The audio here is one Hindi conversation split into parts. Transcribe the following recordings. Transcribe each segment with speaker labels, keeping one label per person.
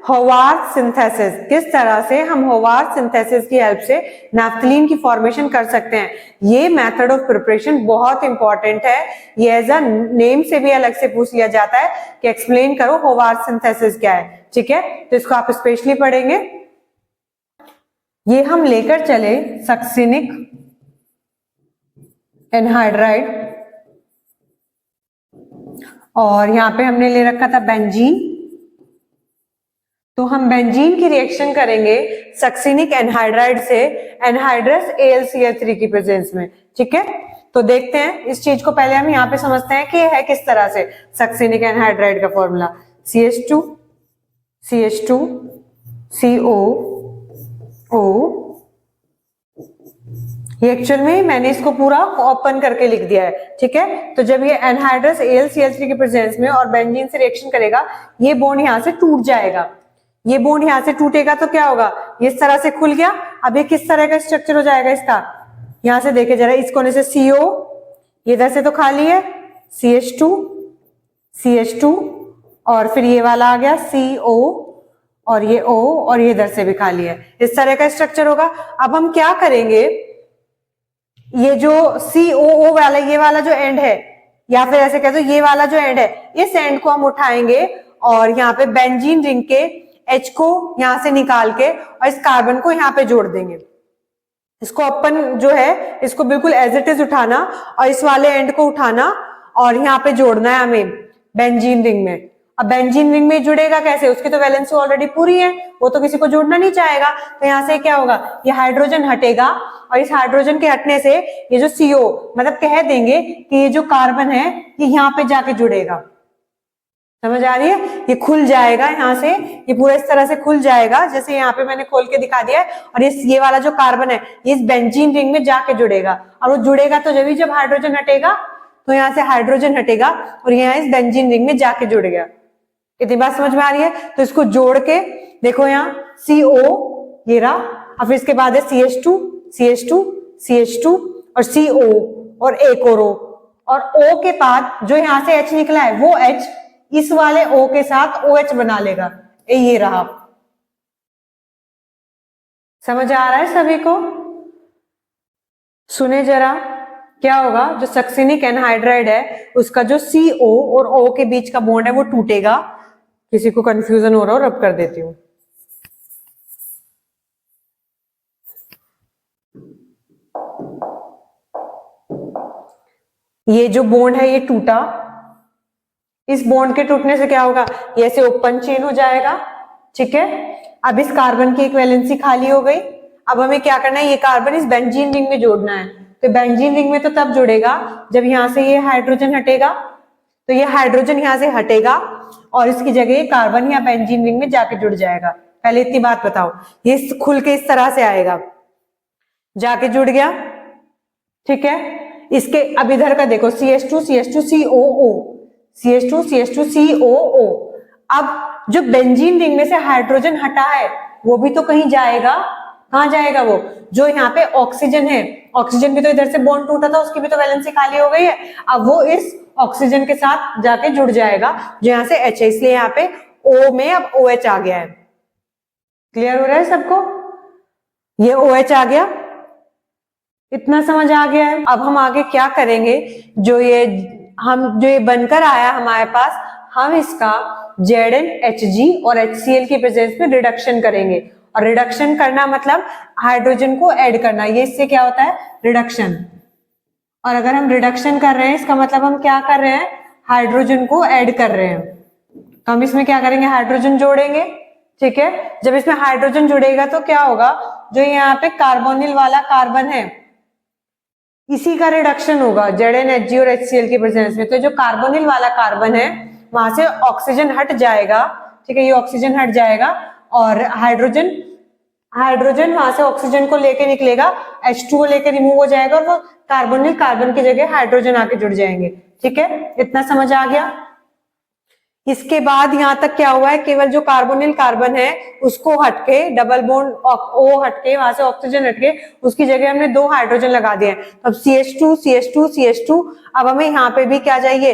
Speaker 1: होवार्थ सिंथेसिस, किस तरह से हम होवार्थ सिंथेसिस की हेल्प से नैफ्थलीन की फॉर्मेशन कर सकते हैं। ये मेथड ऑफ प्रिपरेशन बहुत इंपॉर्टेंट है, ये एज अ नेम से भी अलग से पूछ लिया जाता है कि एक्सप्लेन करो होवार्थ सिंथेसिस क्या है, ठीक है, तो इसको आप स्पेशली पढ़ेंगे। ये हम लेकर चले सक्सिनिक एनहाइड्राइड और यहाँ पे हमने ले रखा था बेंजीन, तो हम बेंजीन की रिएक्शन करेंगे सक्सिनिक एनहाइड्राइड से एनहाइड्रस AlCl3 की प्रेजेंस में, ठीक है। तो देखते हैं इस चीज को, पहले हम यहाँ पे समझते हैं कि है किस तरह से सक्सिनिक एनहाइड्राइड का फॉर्मूला CH2 CH2 COO। ये एक्चुअल में मैंने इसको पूरा ओपन करके लिख दिया है, ठीक है। तो जब ये एनहाइड्रस AlCl3 के प्रेजेंस में और बेंजीन से रिएक्शन करेगा, ये बॉन्ड यहाँ से टूट जाएगा। ये बॉन्ड यहाँ से टूटेगा तो क्या होगा, ये इस तरह से खुल गया। अब ये किस तरह का स्ट्रक्चर हो जाएगा इसका, यहाँ से देखे जरा, इस कोने से CO, ये इधर से तो खाली है CH2 CH2 और फिर ये वाला आ गया CO और ये O और ये इधर से भी खाली है, इस तरह का स्ट्रक्चर होगा। अब हम क्या करेंगे, ये जो COO वाला, ये वाला जो एंड है, या फिर ऐसे कह दो ये वाला जो एंड है, इस एंड को हम उठाएंगे और यहाँ पे बेंजीन रिंग के H को यहाँ से निकाल के और इस कार्बन को यहाँ पे जोड़ देंगे। इसको अपन जो है इसको बिल्कुल एज इट इज उठाना और इस वाले एंड को उठाना और यहाँ पे जोड़ना है हमें बेंजीन रिंग में। अब बेंजीन रिंग में जुड़ेगा कैसे, उसकी तो वैलेंसी ऑलरेडी पूरी है, वो तो किसी को जोड़ना नहीं चाहेगा, तो यहाँ से क्या होगा, ये हाइड्रोजन हटेगा और इस हाइड्रोजन के हटने से ये जो CO, मतलब कह देंगे कि ये जो कार्बन है ये यहाँ पे जाके जुड़ेगा। समझ आ रही है, ये खुल जाएगा यहाँ से, ये पूरा इस तरह से खुल जाएगा जैसे यहाँ पे मैंने खोल के दिखा दिया है, और ये वाला जो कार्बन है ये इस बेंजीन रिंग में जाके जुड़ेगा। और वो जुड़ेगा तो जब हाइड्रोजन हटेगा, तो यहाँ से हाइड्रोजन हटेगा और यहाँ इस बेंजीन रिंग में जाके जुड़ गया। इतनी बात समझ में आ रही है, तो इसको जोड़ के देखो, यहाँ CO ये रहा, अब इसके बाद है CH2 CH2 CH2 और CO और एक और O के बाद जो यहाँ से H निकला है वो H इस वाले O के साथ OH बना लेगा, ये रहा। समझ आ रहा है सभी को? सुने जरा, क्या होगा, जो सक्सिनिक एनहाइड्राइड है उसका जो CO और O के बीच का बॉन्ड है वो टूटेगा। किसी को कंफ्यूजन हो रहा हो, रब कर देती हूँ। ये जो बॉन्ड है ये टूटा, इस बॉन्ड के टूटने से क्या होगा, ये ऐसे ओपन चेन हो जाएगा, ठीक है। अब इस कार्बन की एक वैलेंसी खाली हो गई, अब हमें क्या करना है, ये कार्बन इस बेंजीन रिंग में जोड़ना है। तो बेंजीन रिंग में तो तब जुड़ेगा जब यहाँ से ये हाइड्रोजन हटेगा, तो ये हाइड्रोजन यहाँ से हटेगा और इसकी जगह कार्बन या बेंजीन रिंग में जाके जुड़ जाएगा। पहले इतनी बात बताओ, ये खुल के इस तरह से आएगा, जाके जुड़ गया, ठीक है। इसके अब इधर का देखो, CH2 CH2 COO CH2 CH2 COO। अब जो बेंजीन रिंग में से हाइड्रोजन हटा है वो भी तो कहीं जाएगा, कहाँ जाएगा वो, जो यहाँ पे ऑक्सीजन है, ऑक्सीजन भी तो इधर से बॉन्ड टूटा था, उसकी भी तो वैलेंसी खाली हो गई है, अब वो इस ऑक्सीजन के साथ जाके जुड़ जाएगा जो यहाँ से H है, इसलिए यहाँ पे O में अब OH आ गया है। क्लियर हो रहा है सबको, ये OH आ गया, इतना समझ आ गया है। अब हम आगे क्या करेंगे, जो ये बनकर आया हमारे पास, हम इसका ZnHg और HCl की प्रेजेंस में रिडक्शन करेंगे। और रिडक्शन करना मतलब हाइड्रोजन को ऐड करना, ये इससे क्या होता है, रिडक्शन। और अगर हम रिडक्शन कर रहे हैं इसका मतलब हम क्या कर रहे हैं, हाइड्रोजन को ऐड कर रहे हैं। तो हम इसमें क्या करेंगे, हाइड्रोजन जोड़ेंगे, ठीक है। जब इसमें हाइड्रोजन जुड़ेगा तो क्या होगा, जो यहाँ पे कार्बोनिल वाला कार्बन है इसी का रिडक्शन होगा ZnHg और HCl की प्रेजेंस में। तो जो कार्बोनिल वाला कार्बन है वहां से ऑक्सीजन हट जाएगा, ठीक है, ये ऑक्सीजन हट जाएगा और हाइड्रोजन वहां से ऑक्सीजन को लेके निकलेगा, H2O लेके रिमूव हो जाएगा और वो कार्बोनिल कार्बन की जगह हाइड्रोजन आके जुड़ जाएंगे, ठीक है। इतना समझ आ गया। इसके बाद यहाँ तक क्या हुआ है, केवल जो कार्बोनिल कार्बन है उसको हटके, डबल बॉन्ड O हटके, वहां से ऑक्सीजन हटके उसकी जगह हमने 2 हाइड्रोजन लगा दिए। अब CH2 CH2 CH2, अब हमें यहाँ पे भी क्या चाहिए,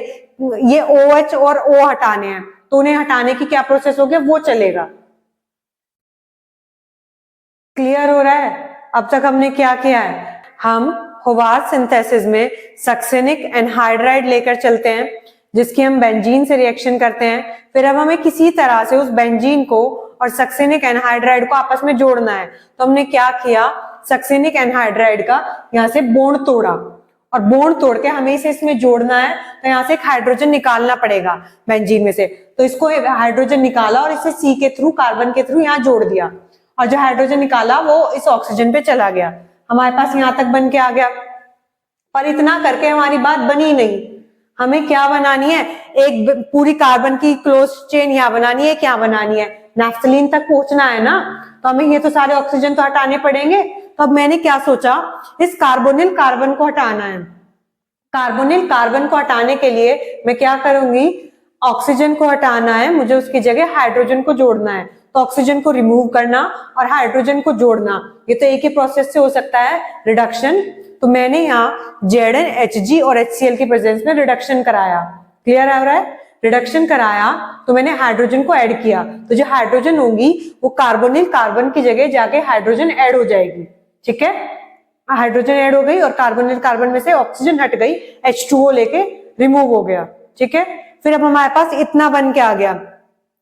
Speaker 1: ये OH और O हटाने हैं, तो उन्हें हटाने की क्या प्रोसेस हो गया वो चलेगा, क्लियर हो रहा है? अब तक हमने क्या किया है, हम होवार्ड सिंथेसिस में सक्सेनिक एनहाइड्राइड लेकर चलते हैं जिसकी हम बेंजीन से रिएक्शन करते हैं, फिर अब हमें किसी तरह से उस बेंजीन को और सक्सेनिक एनहाइड्राइड को आपस में जोड़ना है। तो हमने क्या किया, सक्सेनिक एनहाइड्राइड का यहाँ से बॉन्ड तोड़ा और बॉन्ड तोड़ के हमें इसे इसमें जोड़ना है, तो यहाँ से एक हाइड्रोजन निकालना पड़ेगा बेंजीन में से। तो इसको हाइड्रोजन निकाला और इसे सी के थ्रू, कार्बन के थ्रू यहाँ जोड़ दिया और जो हाइड्रोजन निकाला वो इस ऑक्सीजन पे चला गया। हमारे पास यहाँ तक बन के आ गया। पर इतना करके हमारी बात बनी नहीं, हमें क्या बनानी है, एक पूरी कार्बन की क्लोज चेन यहाँ बनानी है, क्या बनानी है, नैफ्थलीन तक पहुंचना है ना। तो हमें ये तो सारे ऑक्सीजन तो हटाने पड़ेंगे। तो अब मैंने क्या सोचा, इस कार्बोनिल कार्बन को हटाना है। कार्बोनिल कार्बन को हटाने के लिए मैं क्या करूंगी, ऑक्सीजन को हटाना है, मुझे उसकी जगह हाइड्रोजन को जोड़ना है। तो ऑक्सीजन को रिमूव करना और हाइड्रोजन को जोड़ना, ये तो एक ही प्रोसेस से हो सकता है, रिडक्शन। तो मैंने यहाँ ZnHg और HCl की प्रेजेंस में रिडक्शन कराया। क्लियर आ रहा है? रिडक्शन कराया तो मैंने हाइड्रोजन को ऐड किया, तो जो हाइड्रोजन होगी वो कार्बोनिल कार्बन की जगह जाके हाइड्रोजन ऐड हो जाएगी। ठीक है, हाइड्रोजन ऐड हो गई और कार्बोनिल कार्बन में से ऑक्सीजन हट गई, H2O लेके रिमूव हो गया। ठीक है, फिर अब हमारे पास इतना बन के आ गया,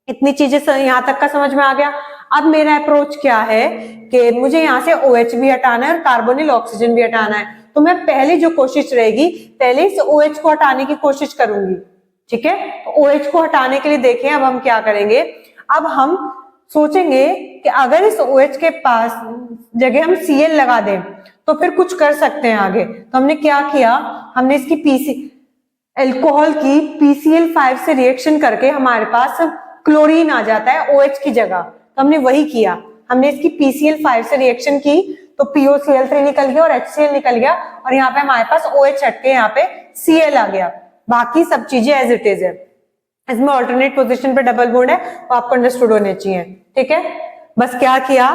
Speaker 1: इतनी चीजें यहाँ तक का समझ में आ गया। अब मेरा अप्रोच क्या है कि मुझे यहाँ से OH भी हटाना है और कार्बोनिल ऑक्सीजन भी हटाना है। तो मैं पहले जो कोशिश रहेगी, पहले इस OH को हटाने की कोशिश करूंगी। ठीक है, तो OH को हटाने के लिए देखें अब हम क्या करेंगे। अब हम सोचेंगे कि अगर इस OH के पास जगह हम Cl लगा दें तो फिर कुछ कर सकते हैं आगे। तो हमने क्या किया, हमने इसकी एल्कोहल की PCl5 से रिएक्शन करके हमारे पास क्लोरीन आ जाता है OH की जगह। तो हमने वही किया, हमने इसकी PCl5 से रिएक्शन की तो POCl3 निकल गया और HCl निकल गया और यहाँ पे हमारे पास OH हट के यहाँ पे Cl आ गया। बाकी सब चीजें एज इट इज है। इसमें ऑल्टरनेट पोजीशन पे डबल बॉन्ड है, वो आपको अंडरस्टूड होने चाहिए। ठीक है, बस क्या किया,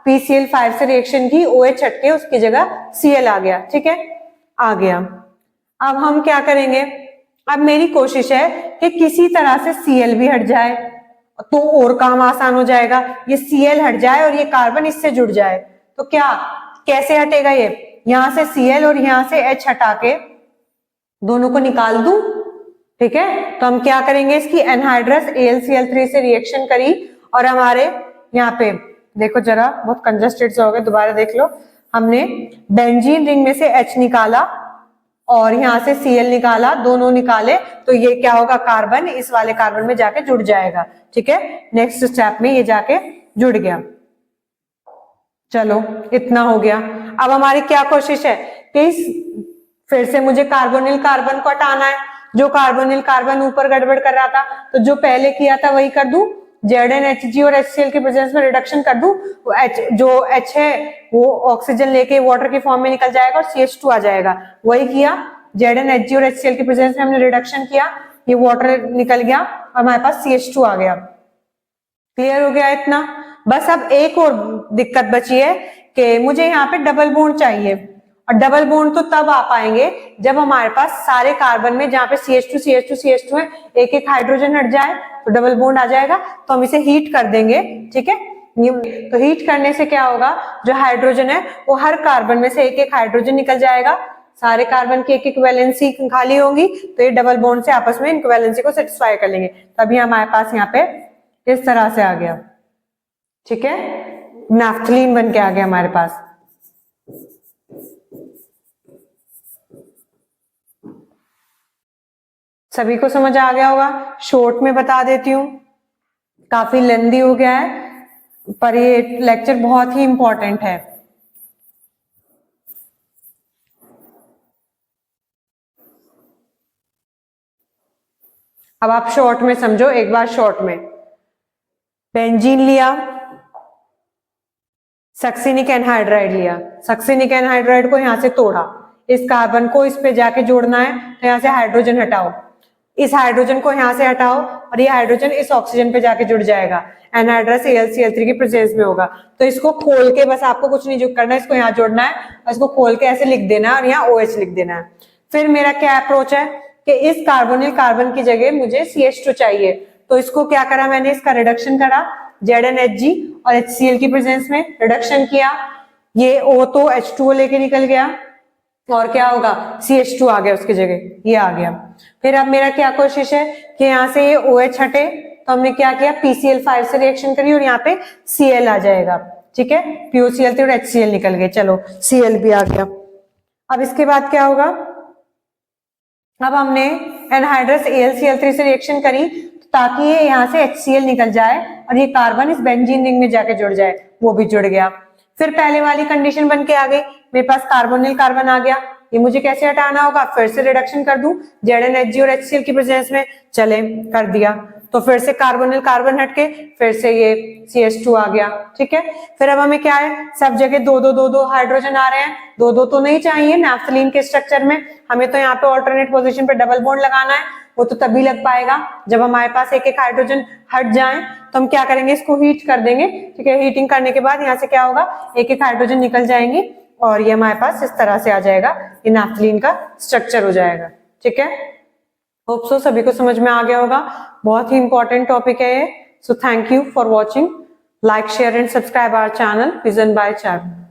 Speaker 1: PCl5 से रिएक्शन की, OH हट के उसकी जगह Cl आ गया। ठीक है, आ गया। अब हम क्या करेंगे, अब मेरी कोशिश है कि किसी तरह से Cl भी हट जाए तो और काम आसान हो जाएगा। ये Cl हट जाए और ये कार्बन इससे जुड़ जाए तो क्या, कैसे हटेगा ये, यहां से Cl और यहां से H हटा के दोनों को निकाल दूं। ठीक है, तो हम क्या करेंगे, इसकी एनहाइड्रस AlCl3 से रिएक्शन करी और हमारे यहाँ पे देखो जरा, बहुत कंजस्टेड से हो गए, दोबारा देख लो। हमने बेंजीन रिंग में से H निकाला और यहाँ से Cl निकाला, दोनों निकाले तो ये क्या होगा, कार्बन इस वाले कार्बन में जाके जुड़ जाएगा। ठीक है, नेक्स्ट स्टेप में ये जाके जुड़ गया। चलो इतना हो गया। अब हमारी क्या कोशिश है कि फिर से मुझे कार्बोनिल कार्बन को हटाना है। जो कार्बोनिल कार्बन ऊपर गड़बड़ कर रहा था तो जो पहले किया था वही कर दूं, ZnHg और HCl के प्रेजेंस में रिडक्शन कर दूं। जो H है वो ऑक्सीजन लेके वाटर की फॉर्म में निकल जाएगा और CH2 आ जाएगा। वही किया, ZnHg और HCl के प्रेजेंस में हमने रिडक्शन किया, ये वाटर निकल गया और हमारे पास CH2 आ गया। क्लियर हो गया इतना? बस अब एक और दिक्कत बची है कि मुझे यहाँ पे डबल बॉन्ड चाहिए और डबल बॉन्ड तो तब आ पाएंगे जब हमारे पास सारे कार्बन में जहाँ पे CH2 CH2 CH2 है, एक एक हाइड्रोजन हट जाए तो डबल बॉन्ड आ जाएगा। तो हम इसे हीट कर देंगे। ठीक है, तो हीट करने से क्या होगा, जो हाइड्रोजन है वो हर कार्बन में से एक एक हाइड्रोजन निकल जाएगा, सारे कार्बन की एक एक वैलेंसी खाली होंगी, तो ये डबल बॉन्ड से आपस में इनवैलेंसी को सेटिस्फाई कर लेंगे। तभी हमारे पास यहाँ पे इस तरह से आ गया। ठीक है, नैफ्थलीन बन के आ गया हमारे पास। सभी को समझ आ गया होगा? शॉर्ट में बता देती हूँ, काफी लेंदी हो गया है पर ये लेक्चर बहुत ही इंपॉर्टेंट है। अब आप शॉर्ट में समझो एक बार। शॉर्ट में बेंजीन लिया, सक्सिनिक एनहाइड्राइड लिया, सक्सिनिक एनहाइड्राइड को यहां से तोड़ा, इस कार्बन को इस पे जाके जोड़ना है तो यहां से हाइड्रोजन हटाओ, इस हाइड्रोजन को यहां से हटाओ और ये हाइड्रोजन इस ऑक्सीजन पे जाके जुड़ जाएगा, एनहाइड्रस AlCl3 की प्रेजेंस में होगा। तो इसको खोल के, बस आपको कुछ नहीं जो करना है, इसको यहाँ जोड़ना है और इसको खोल के ऐसे लिख देना है और यहाँ OH लिख देना है। फिर मेरा क्या अप्रोच है कि इस कार्बोनिल कार्बन की जगह मुझे CH2 चाहिए, तो इसको क्या करा मैंने, इसका रिडक्शन करा, ZnHg और HCl की प्रेजेंस में रिडक्शन किया, ये O तो H2O लेके निकल गया और क्या होगा CH2 आ गया उसकी जगह, ये आ गया। फिर अब मेरा क्या कोशिश है कि यहाँ से ये OH हटे, तो हमने क्या किया PCl5 से रिएक्शन करी और यहाँ पे Cl आ जाएगा, ठीक है, POCl थे और HCl निकल गए, चलो Cl भी आ गया। अब इसके बाद क्या होगा, अब हमने एनहाइड्रस AlCl3 से रिएक्शन करी ताकि ये यहाँ से HCl निकल जाए और ये कार्बन इस बेंजीन रिंग में जाके जुड़ जाए, वो भी जुड़ गया। फिर पहले वाली कंडीशन बन के आ गई, मेरे पास कार्बोनिल कार्बन आ गया, ये मुझे कैसे हटाना होगा, फिर से रिडक्शन कर दूं ZnHg और HCl की प्रेजेंस में, चले कर दिया, तो फिर से कार्बोनिल कार्बन हटके फिर से ये CH2 आ गया, ठीक है। फिर अब हमें क्या है, सब जगह दो दो हाइड्रोजन आ रहे हैं, दो तो नहीं चाहिए नैफ्थलीन के स्ट्रक्चर में, हमें तो यहाँ पे ऑल्टरनेट पोजीशन पे डबल बॉन्ड लगाना है, वो तो तभी लग पाएगा जब हमारे पास एक एक हाइड्रोजन हट जाए। तो हम क्या करेंगे, इसको हीट कर देंगे, ठीक है, हीटिंग करने के बाद यहाँ से क्या होगा, एक एक हाइड्रोजन निकल जाएंगे और ये हमारे पास इस तरह से आ जाएगा, ये नैफ्थलीन का स्ट्रक्चर हो जाएगा, ठीक है। होप सो सभी को समझ में आ गया होगा, बहुत ही इंपॉर्टेंट टॉपिक है ये। So thank you for watching, like share and subscribe our channel vision by charm.